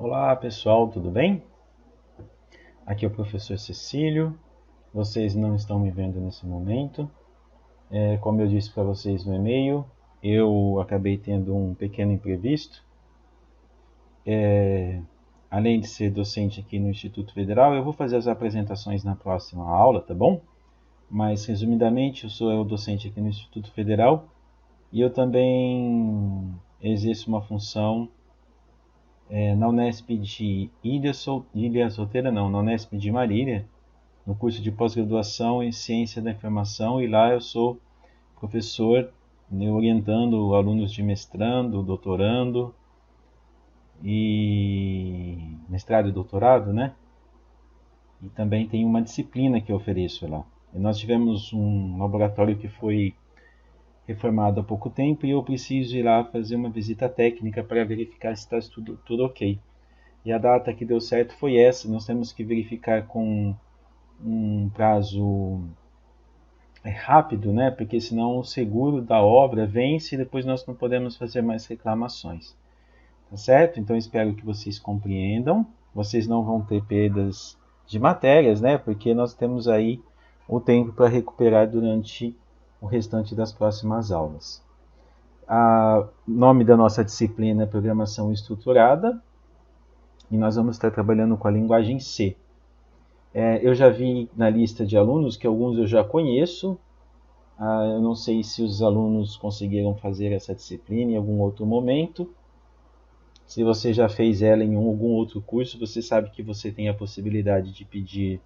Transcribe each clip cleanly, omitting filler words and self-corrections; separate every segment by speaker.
Speaker 1: Olá pessoal, tudo bem? Aqui é o professor Cecílio. Vocês não estão me vendo nesse momento. Como eu disse para vocês no e-mail, eu acabei tendo um pequeno imprevisto. Além de ser docente aqui no Instituto Federal, eu vou fazer as apresentações na próxima aula, tá bom? Mas resumidamente, eu sou docente aqui no Instituto Federal e eu também exerço uma função na Unesp de Ilha Solteira, não, na Unesp de Marília, no curso de pós-graduação em Ciência da Informação, e lá eu sou professor, né, orientando alunos de mestrando, doutorando e mestrado e doutorado, né? E também tem uma disciplina que eu ofereço lá. E nós tivemos um laboratório que foi reformado há pouco tempo e eu preciso ir lá fazer uma visita técnica para verificar se está tudo ok. E a data que deu certo foi essa. Nós temos que verificar com um prazo rápido, né? Porque senão o seguro da obra vence e depois nós não podemos fazer mais reclamações. Tá certo? Então espero que vocês compreendam. Vocês não vão ter perdas de matérias, né? Porque nós temos aí o tempo para recuperar durante o restante das próximas aulas. O nome da nossa disciplina é Programação Estruturada e nós vamos estar trabalhando com a linguagem C. Eu já vi na lista de alunos que alguns eu já conheço. Eu não sei se os alunos conseguiram fazer essa disciplina em algum outro momento. Se você já fez ela em algum outro curso, você sabe que você tem a possibilidade de pedir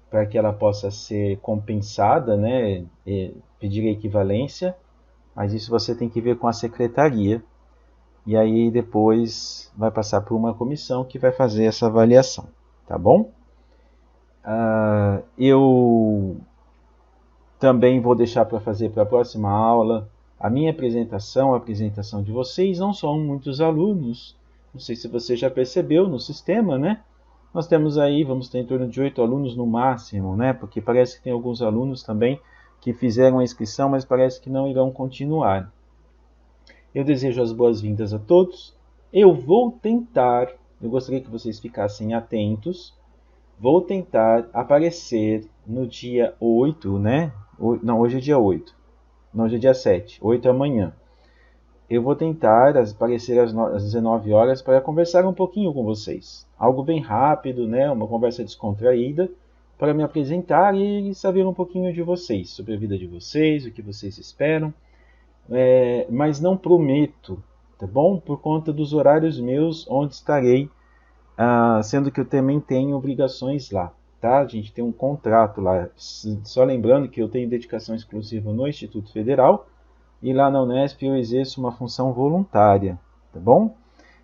Speaker 1: para que ela possa ser compensada, né? Pedir a equivalência, mas isso você tem que ver com a secretaria. E aí depois vai passar por uma comissão que vai fazer essa avaliação, tá bom? Eu também vou deixar para fazer para a próxima aula a minha apresentação, a apresentação de vocês. Não são muitos alunos, não sei se você já percebeu no sistema, né? Nós temos aí, vamos ter em torno de 8 alunos no máximo, né? Porque parece que tem alguns alunos também que fizeram a inscrição, mas parece que não irão continuar. Eu desejo as boas-vindas a todos. Eu gostaria que vocês ficassem atentos. Vou tentar aparecer no dia 8, né? Não, hoje é dia 8. Não, hoje é dia 7. 8 é amanhã. Eu vou tentar aparecer às 19 horas para conversar um pouquinho com vocês. Algo bem rápido, né? Uma conversa descontraída para me apresentar e saber um pouquinho de vocês, sobre a vida de vocês, o que vocês esperam. Mas não prometo, tá bom? Por conta dos horários meus, onde estarei, sendo que eu também tenho obrigações lá, tá? A gente tem um contrato lá. Só lembrando que eu tenho dedicação exclusiva no Instituto Federal e lá na Unesp eu exerço uma função voluntária, tá bom?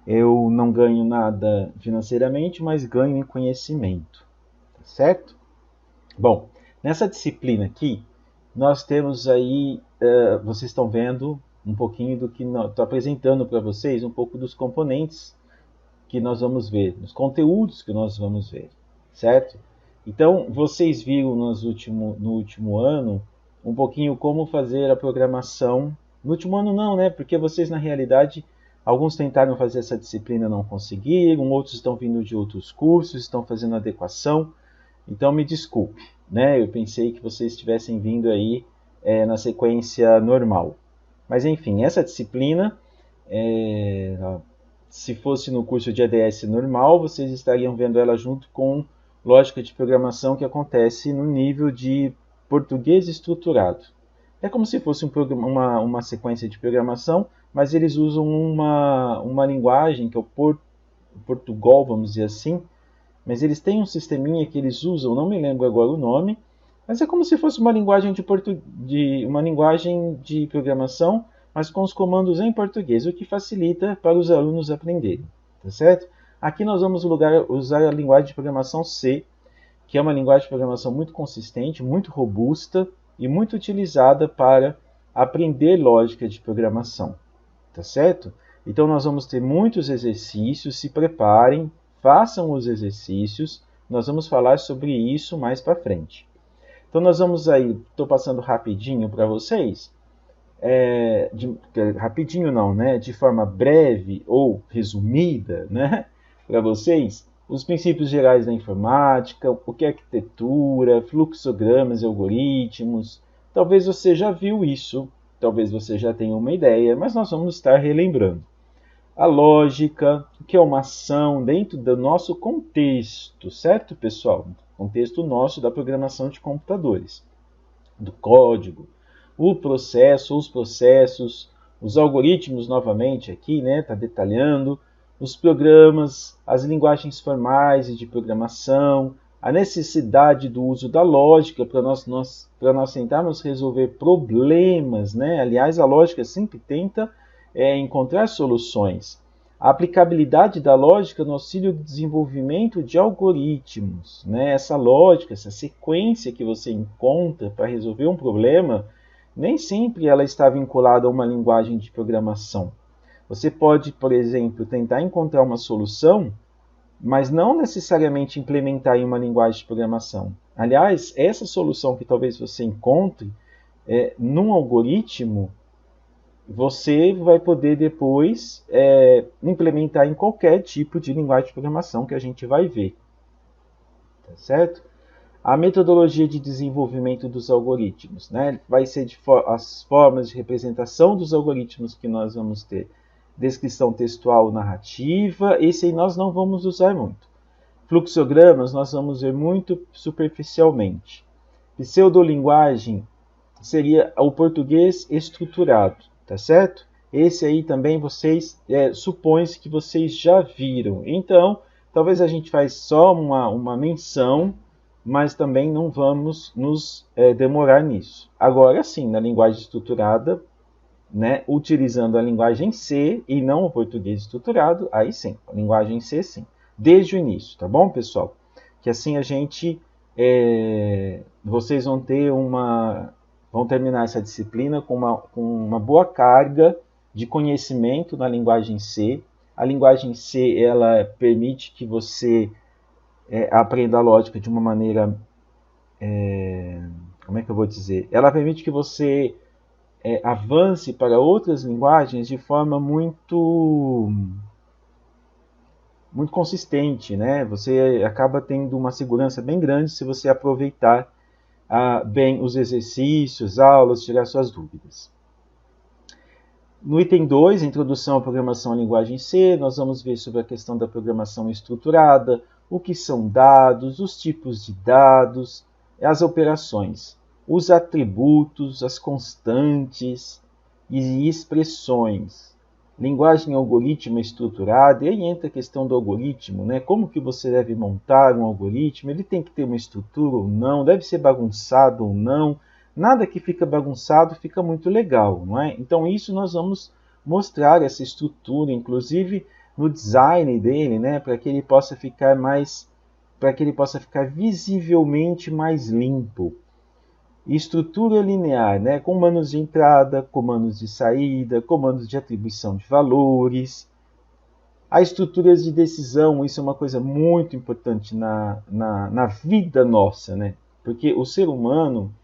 Speaker 1: Eu não ganho nada financeiramente, mas ganho em conhecimento, tá certo? Bom, nessa disciplina aqui, nós temos aí, vocês estão vendo um pouquinho do que estou apresentando para vocês, um pouco dos componentes que nós vamos ver, os conteúdos que nós vamos ver, certo? Então, vocês viram no último ano um pouquinho como fazer a programação. No último ano não, né? Porque vocês, na realidade, alguns tentaram fazer essa disciplina e não conseguiram, outros estão vindo de outros cursos, estão fazendo adequação. Então, me desculpe, né? Eu pensei que vocês estivessem vindo aí na sequência normal. Mas, enfim, essa disciplina se fosse no curso de ADS normal, vocês estariam vendo ela junto com lógica de programação que acontece no nível de português estruturado. É como se fosse uma sequência de programação, mas eles usam uma linguagem que é o Portugal, vamos dizer assim, mas eles têm um sisteminha que eles usam, não me lembro agora o nome, mas é como se fosse uma linguagem uma linguagem de programação, mas com os comandos em português, o que facilita para os alunos aprenderem, tá certo? Aqui nós vamos usar a linguagem de programação C, que é uma linguagem de programação muito consistente, muito robusta e muito utilizada para aprender lógica de programação, tá certo? Então nós vamos ter muitos exercícios, se preparem, façam os exercícios, nós vamos falar sobre isso mais para frente. Então nós vamos aí, estou passando rapidinho para vocês, rapidinho não, né? De forma breve ou resumida, né? Para vocês, os princípios gerais da informática, o que é arquitetura, fluxogramas e algoritmos. Talvez você já viu isso, talvez você já tenha uma ideia, mas nós vamos estar relembrando. A lógica, que é uma ação dentro do nosso contexto, certo, pessoal? Contexto nosso da programação de computadores, do código, o processo, os processos, os algoritmos novamente aqui, né? Está detalhando, os programas, as linguagens formais e de programação, a necessidade do uso da lógica para nós tentarmos resolver problemas, né? Aliás, a lógica sempre tenta encontrar soluções. A aplicabilidade da lógica no auxílio do desenvolvimento de algoritmos, né? Essa lógica, essa sequência que você encontra para resolver um problema, nem sempre ela está vinculada a uma linguagem de programação. Você pode, por exemplo, tentar encontrar uma solução, mas não necessariamente implementar em uma linguagem de programação. Aliás, essa solução que talvez você encontre num algoritmo, você vai poder depois implementar em qualquer tipo de linguagem de programação que a gente vai ver. Tá certo? A metodologia de desenvolvimento dos algoritmos, né? Vai ser as formas de representação dos algoritmos que nós vamos ter. Descrição textual narrativa, esse aí nós não vamos usar muito. Fluxogramas nós vamos ver muito superficialmente. Pseudolinguagem seria o português estruturado, tá certo? Esse aí também vocês supõe-se que vocês já viram. Então, talvez a gente faz só uma menção, mas também não vamos nos demorar nisso. Agora sim, na linguagem estruturada, né, utilizando a linguagem C e não o português estruturado, aí sim, a linguagem C sim, desde o início, tá bom, pessoal? Que assim a gente, vocês vão terminar essa disciplina com uma boa carga de conhecimento na linguagem C. A linguagem C, ela permite que você aprenda a lógica de uma maneira, como é que eu vou dizer? Ela permite que você avance para outras linguagens de forma muito consistente, né? Você acaba tendo uma segurança bem grande se você aproveitar bem os exercícios, aulas, tirar suas dúvidas. No item 2, Introdução à Programação à Linguagem C, nós vamos ver sobre a questão da programação estruturada, o que são dados, os tipos de dados, as operações, os atributos, as constantes e expressões. Linguagem algoritmo estruturada, e aí entra a questão do algoritmo, né? Como que você deve montar um algoritmo? Ele tem que ter uma estrutura ou não? Deve ser bagunçado ou não? Nada que fica bagunçado fica muito legal, não é? Então isso nós vamos mostrar essa estrutura, inclusive no design dele, né? Para que ele possa ficar visivelmente mais limpo. Estrutura linear, né? Comandos de entrada, comandos de saída, comandos de atribuição de valores. As estruturas de decisão, isso é uma coisa muito importante na vida nossa, né? Porque o ser humano,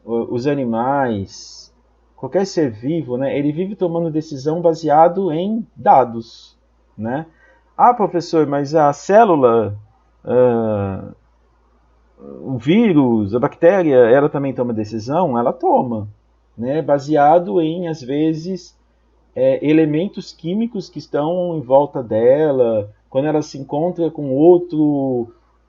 Speaker 1: os animais, qualquer ser vivo, né? Ele vive tomando decisão baseado em dados, né? Ah, professor, mas a célula... o vírus, a bactéria, ela também toma decisão? Ela toma, né? Baseado em, às vezes, elementos químicos que estão em volta dela, quando ela se encontra com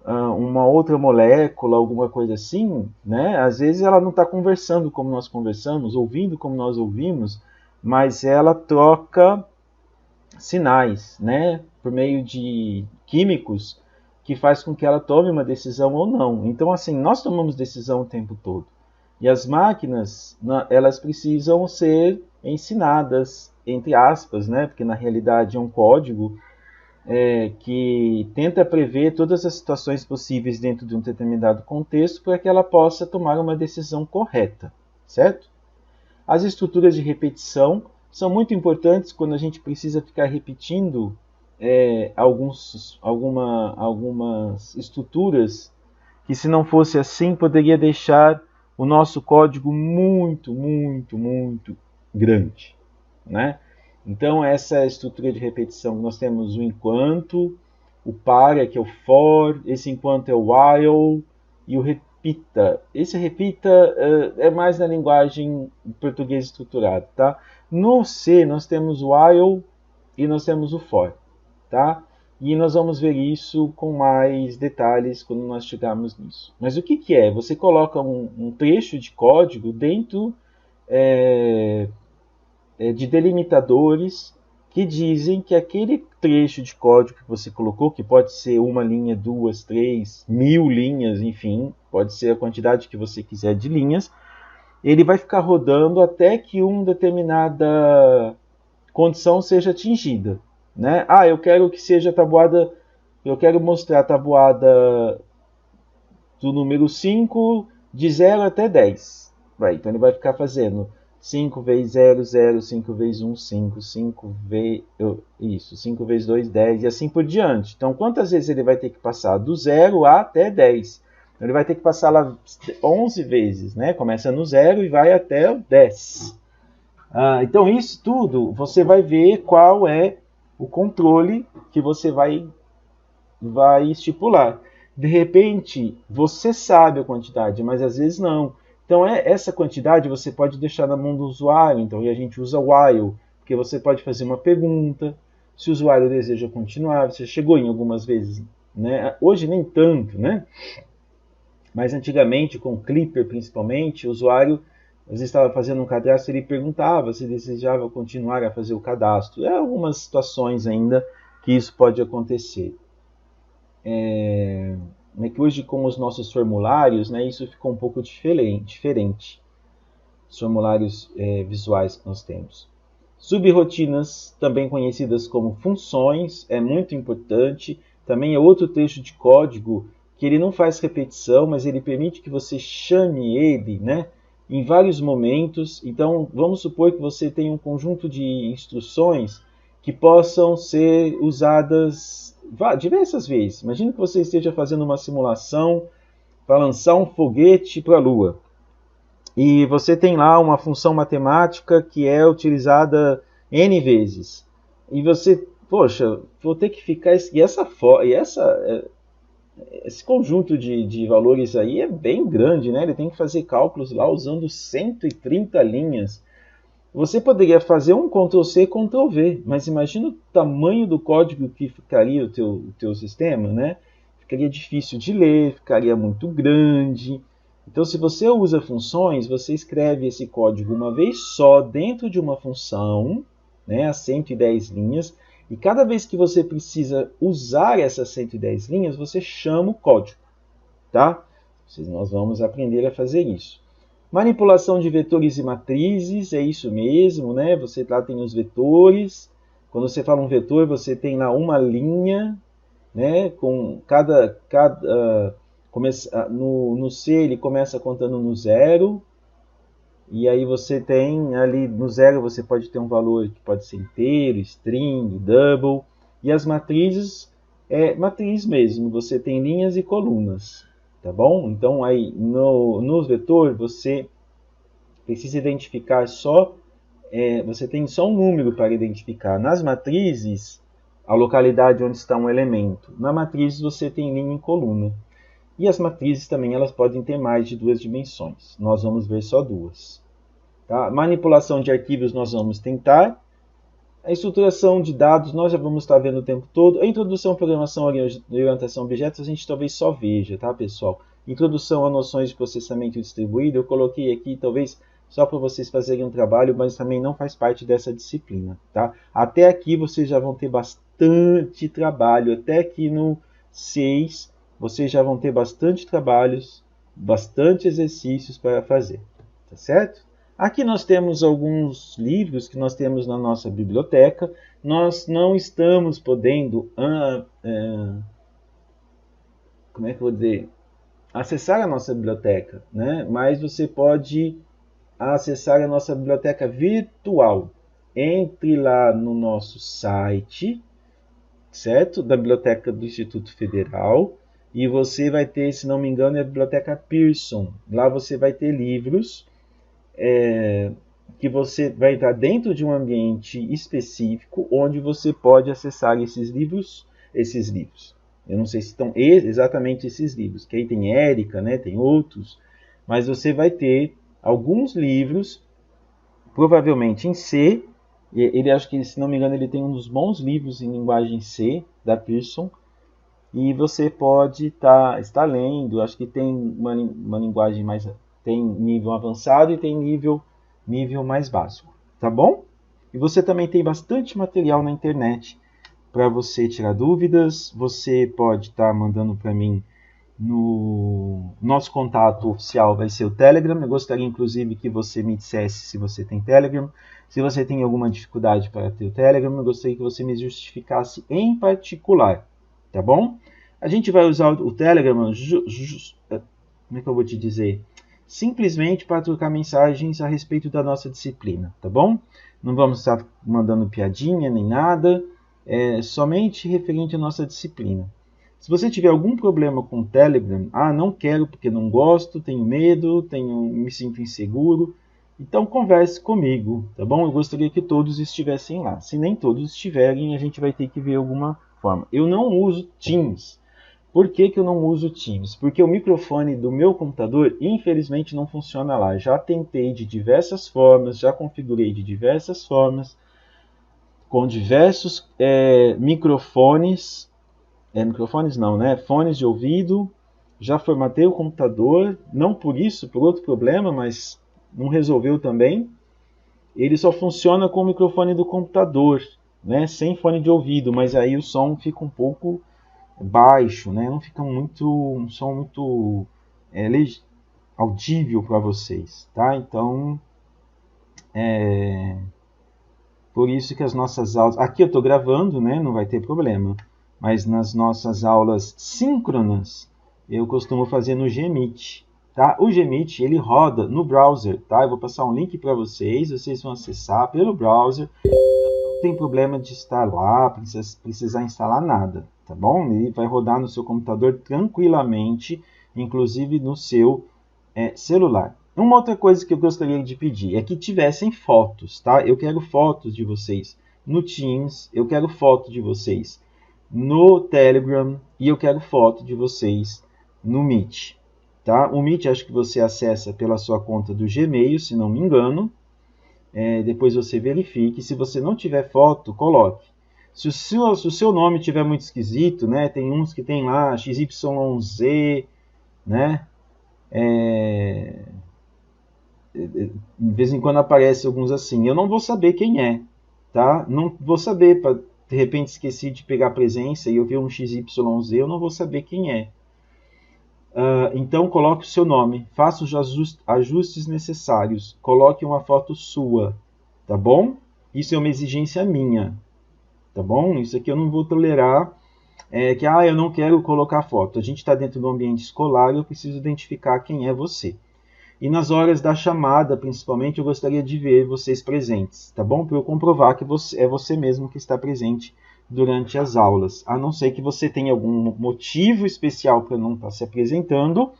Speaker 1: uma outra molécula, alguma coisa assim, né? Às vezes ela não está conversando como nós conversamos, ouvindo como nós ouvimos, mas ela troca sinais, né? Por meio de químicos, que faz com que ela tome uma decisão ou não. Então, assim, nós tomamos decisão o tempo todo. E as máquinas, elas precisam ser ensinadas, entre aspas, né? Porque na realidade é um código que tenta prever todas as situações possíveis dentro de um determinado contexto para que ela possa tomar uma decisão correta, certo? As estruturas de repetição são muito importantes quando a gente precisa ficar repetindo algumas estruturas que, se não fosse assim, poderia deixar o nosso código muito grande, né? Então essa estrutura de repetição, nós temos o enquanto, o para, que é o for, esse enquanto é o while, e o repita. Esse repita é mais na linguagem português estruturado, tá? No C nós temos o while e nós temos o for, tá? E nós vamos ver isso com mais detalhes quando nós chegarmos nisso. Mas o que, que é? Você coloca um trecho de código dentro de delimitadores que dizem que aquele trecho de código que você colocou, que pode ser uma linha, duas, três, 1000 linhas, enfim, pode ser a quantidade que você quiser de linhas, ele vai ficar rodando até que uma determinada condição seja atingida, né? Ah, eu quero que seja tabuada, eu quero mostrar a tabuada do número 5 de 0 até 10. Então ele vai ficar fazendo 5 vezes 0, 0, 5 vezes 1, 5, 5 vezes... Isso, 5 vezes 2, 10 e assim por diante. Então, quantas vezes ele vai ter que passar? Do 0 até 10. Então, ele vai ter que passar lá 11 vezes, né? Começa no 0 e vai até o 10. Então, isso tudo, você vai ver qual é o controle que você vai estipular. De repente, você sabe a quantidade, mas às vezes não. Então, essa quantidade você pode deixar na mão do usuário. Então, e a gente usa while, porque você pode fazer uma pergunta, se o usuário deseja continuar. Você chegou em algumas vezes, né? Hoje nem tanto, né? Mas antigamente, com o Clipper principalmente, o usuário às vezes estava fazendo um cadastro, ele perguntava se desejava continuar a fazer o cadastro. Há algumas situações ainda que isso pode acontecer. Que hoje, com os nossos formulários, né, isso ficou um pouco diferente. Os formulários visuais que nós temos. Subrotinas, também conhecidas como funções, é muito importante. Também é outro trecho de código que ele não faz repetição, mas ele permite que você chame ele, né, em vários momentos. Então, vamos supor que você tem um conjunto de instruções que possam ser usadas diversas vezes. Imagina que você esteja fazendo uma simulação para lançar um foguete para a Lua. E você tem lá uma função matemática que é utilizada N vezes. E você, poxa, vou ter que ficar... Esse conjunto de valores aí é bem grande, né? Ele tem que fazer cálculos lá usando 130 linhas. Você poderia fazer um Ctrl+C, Ctrl+V, mas imagina o tamanho do código que ficaria o teu sistema, né? Ficaria difícil de ler, ficaria muito grande. Então, se você usa funções, você escreve esse código uma vez só dentro de uma função, né, as 110 linhas, e cada vez que você precisa usar essas 110 linhas, você chama o código, tá? Nós vamos aprender a fazer isso. Manipulação de vetores e matrizes, é isso mesmo, né? Você lá tem os vetores. Quando você fala um vetor, você tem lá uma linha, né? Com no C ele começa contando no 0. E aí você tem ali no 0 você pode ter um valor que pode ser inteiro, string, double. E as matrizes é matriz mesmo, você tem linhas e colunas. Tá bom? Então, aí no vetor, você precisa identificar você tem só um número para identificar. Nas matrizes, a localidade onde está um elemento. Na matriz, você tem linha e coluna. E as matrizes também elas podem ter mais de 2 dimensões. Nós vamos ver só 2. Tá? Manipulação de arquivos nós vamos tentar. A estruturação de dados nós já vamos estar vendo o tempo todo. A introdução à programação e orientação a objetos a gente talvez só veja, tá, pessoal? Introdução a noções de processamento distribuído, eu coloquei aqui talvez só para vocês fazerem um trabalho, mas também não faz parte dessa disciplina, tá? Até aqui vocês já vão ter bastante trabalho, até aqui no 6 vocês já vão ter bastante trabalhos, bastante exercícios para fazer, tá certo? Aqui nós temos alguns livros que nós temos na nossa biblioteca. Nós não estamos podendo como é que eu vou dizer? Acessar a nossa biblioteca, né? Mas você pode acessar a nossa biblioteca virtual. Entre lá no nosso site, certo? Da Biblioteca do Instituto Federal. E você vai ter, se não me engano, a Biblioteca Pearson. Lá você vai ter livros que você vai entrar dentro de um ambiente específico onde você pode acessar esses livros. Eu não sei se estão exatamente esses livros, que aí tem Érica, né, tem outros, mas você vai ter alguns livros, provavelmente em C. Ele, acho que, se não me engano, ele tem um dos bons livros em linguagem C, da Pearson, e você pode estar lendo. Acho que tem uma linguagem mais, tem nível avançado e tem nível mais básico, tá bom? E você também tem bastante material na internet para você tirar dúvidas. Você pode estar mandando para mim no nosso contato oficial, vai ser o Telegram. Eu gostaria inclusive que você me dissesse se você tem Telegram. Se você tem alguma dificuldade para ter o Telegram, eu gostaria que você me justificasse em particular, tá bom? A gente vai usar o Telegram, como é que eu vou te dizer? Simplesmente para trocar mensagens a respeito da nossa disciplina, tá bom? Não vamos estar mandando piadinha nem nada, somente referente à nossa disciplina. Se você tiver algum problema com o Telegram, não quero porque não gosto, tenho medo, me sinto inseguro, então converse comigo, tá bom? Eu gostaria que todos estivessem lá. Se nem todos estiverem, a gente vai ter que ver alguma forma. Eu não uso Teams. Por que eu não uso Teams? Porque o microfone do meu computador, infelizmente, não funciona lá. Já tentei de diversas formas, já configurei de diversas formas, com diversos microfones, fones de ouvido. Já formatei o computador, não por isso, por outro problema, mas não resolveu também. Ele só funciona com o microfone do computador, né, sem fone de ouvido, mas aí o som fica um pouco baixo, né? Não fica um som muito audível para vocês, tá? Então, por isso que as nossas aulas... Aqui eu estou gravando, né? Não vai ter problema. Mas nas nossas aulas síncronas, eu costumo fazer no Gmeet, tá? O Gmeet, ele roda no browser, tá? Eu vou passar um link para vocês vão acessar pelo browser. Não tem problema de estar lá, precisar instalar nada, tá bom? Ele vai rodar no seu computador tranquilamente, inclusive no seu celular. Uma outra coisa que eu gostaria de pedir é que tivessem fotos, tá? Eu quero fotos de vocês no Teams, eu quero foto de vocês no Telegram e eu quero foto de vocês no Meet, tá? O Meet acho que você acessa pela sua conta do Gmail, se não me engano. Depois você verifique. Se você não tiver foto, coloque. Se o seu nome estiver muito esquisito, né? Tem uns que tem lá XYZ, né? De vez em quando aparece alguns assim. Eu não vou saber quem é, tá? Não vou saber, de repente esqueci de pegar a presença e eu vi um XYZ, eu não vou saber quem é. Então coloque o seu nome, faça os ajustes necessários, coloque uma foto sua, tá bom? Isso é uma exigência minha, tá bom? Isso aqui eu não vou tolerar, eu não quero colocar foto. A gente está dentro do ambiente escolar e eu preciso identificar quem é você. E nas horas da chamada, principalmente, eu gostaria de ver vocês presentes, tá bom? Para eu comprovar que é você mesmo que está presente durante as aulas. A não ser que você tenha algum motivo especial para não estar se apresentando,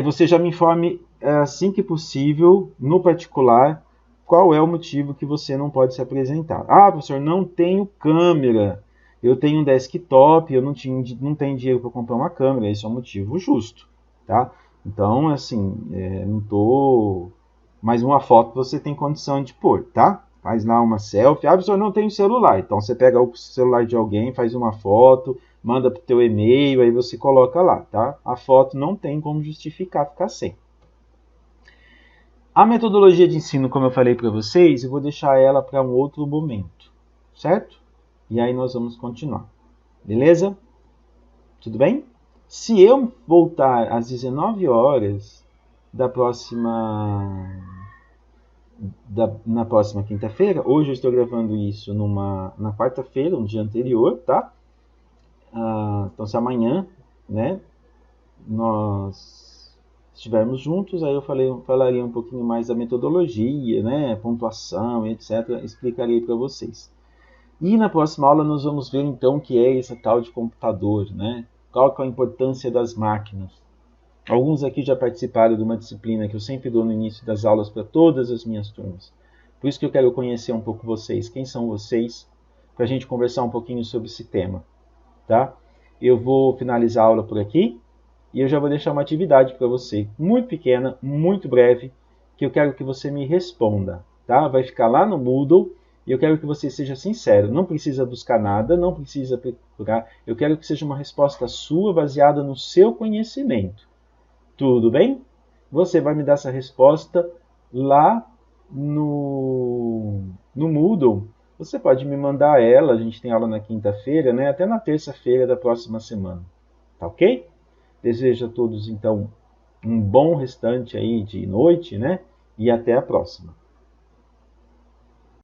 Speaker 1: você já me informe assim que possível, no particular, qual é o motivo que você não pode se apresentar. Professor, não tenho câmera, eu tenho um desktop, eu não tenho dinheiro para comprar uma câmera, esse é um motivo justo, tá? Então, assim, não tô... Mas uma foto você tem condição de pôr, tá? Faz lá uma selfie. Professor, não tem celular. Então, você pega o celular de alguém, faz uma foto, manda pro teu e-mail, aí você coloca lá, tá? A foto não tem como justificar ficar sem. A metodologia de ensino, como eu falei para vocês, eu vou deixar ela para um outro momento, certo? E aí nós vamos continuar. Beleza? Tudo bem? Se eu voltar às 19 horas na próxima quinta-feira, hoje eu estou gravando isso na quarta-feira, um dia anterior, tá? Então, se amanhã, né, nós estivermos juntos, aí eu falaria um pouquinho mais da metodologia, né, pontuação, etc. Explicarei para vocês. E na próxima aula nós vamos ver então o que é esse tal de computador, né? Qual que é a importância das máquinas. Alguns aqui já participaram de uma disciplina que eu sempre dou no início das aulas para todas as minhas turmas. Por isso que eu quero conhecer um pouco vocês. Quem são vocês? Para a gente conversar um pouquinho sobre esse tema. Tá? Eu vou finalizar a aula por aqui e eu já vou deixar uma atividade para você, muito pequena, muito breve, que eu quero que você me responda. Tá? Vai ficar lá no Moodle e eu quero que você seja sincero. Não precisa buscar nada, não precisa procurar. Eu quero que seja uma resposta sua baseada no seu conhecimento. Tudo bem? Você vai me dar essa resposta lá no Moodle. Você pode me mandar ela, a gente tem aula na quinta-feira, né? Até na terça-feira da próxima semana. Tá ok? Desejo a todos, então, um bom restante aí de noite, né? E até a próxima.